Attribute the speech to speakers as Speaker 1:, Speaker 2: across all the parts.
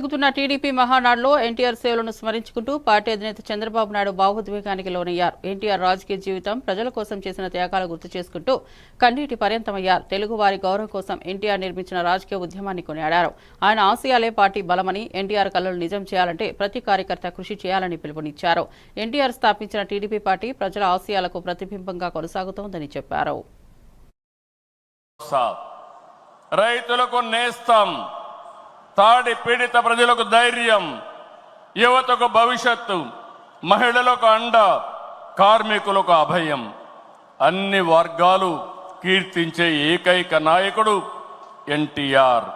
Speaker 1: జరుగుతున్న టీడీపీ మహానాడులో ఎన్టీఆర్ సేవలను స్మరించుకుంటూ పార్టీ అధినేత చంద్రబాబు నాయుడు భావోద్వేగానికి లోనయ్యారు. ఎన్టీఆర్ రాజకీయ జీవితం ప్రజల కోసం చేసిన త్యాగాలు గుర్తు చేసుకుంటూ కన్నీటి పర్యంతమయ్యారు. తెలుగువారి గౌరవం కోసం ఎన్టీఆర్ నిర్మించిన రాజకీయ ఉద్యమాన్ని కొనియాడారు. ఆయన ఆశయాలే పార్టీ బలమని, ఎన్టీఆర్ కలలు నిజం చేయాలంటే ప్రతి కార్యకర్త కృషి చేయాలని పిలుపునిచ్చారు. ఎన్టీఆర్ స్థాపించిన టీడీపీ పార్టీ ప్రజల ఆశయాలకు ప్రతిబింబంగా కొనసాగుతోందని చెప్పారు.
Speaker 2: రైతులకు నేస్తం, తాడి పీడిత ప్రజలకు ధైర్యం, యువతకు భవిష్యత్తు, మహిళలకు అండ, కార్మికులకు అభయం, అన్ని వర్గాలు కీర్తించే ఏకైక నాయకుడు ఎన్టీఆర్.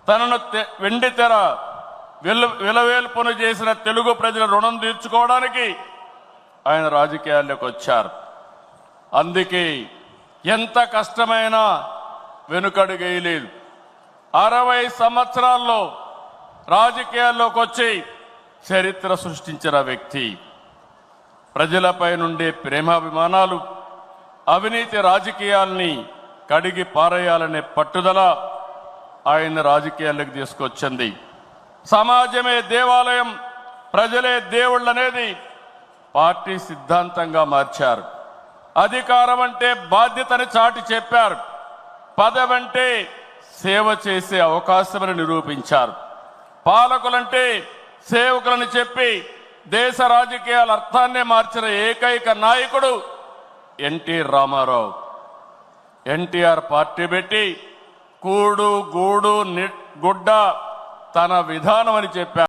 Speaker 2: తనను వెండితెర విలవేల్పును చేసిన తెలుగు ప్రజల రుణం తీర్చుకోవడానికి ఆయన రాజకీయాల్లోకి వచ్చారు. అందుకే ఎంత కష్టమైనా వెనుకడుగేయలేదు. 60 సంవత్సరాల్లో రాజకీయాల్లోకి వచ్చి చరిత్ర సృష్టించిన వ్యక్తి. ప్రజలపై నుండే ప్రేమాభిమానాలు, అవినీతి రాజకీయాల్ని కడిగి పారేయాలనే పట్టుదల ఆయన రాజకీయాల్లోకి తీసుకొచ్చింది. సమాజమే దేవాలయం, ప్రజలే దేవుళ్ళనేది పార్టీ సిద్ధాంతంగా మార్చారు. అధికారం అంటే బాధ్యతని చాటి చెప్పారు. పదవంటే సేవ చేసే అవకాశమని నిరూపించారు. పాలకులంటే సేవకులని చెప్పి దేశ రాజకీయాల అర్థాన్నే మార్చిన ఏకైక నాయకుడు ఎన్టీ రామారావు. ఎన్టీఆర్ పార్టీ పెట్టి కూడు గూడు గుడ్డ తన విధానం అని చెప్పారు.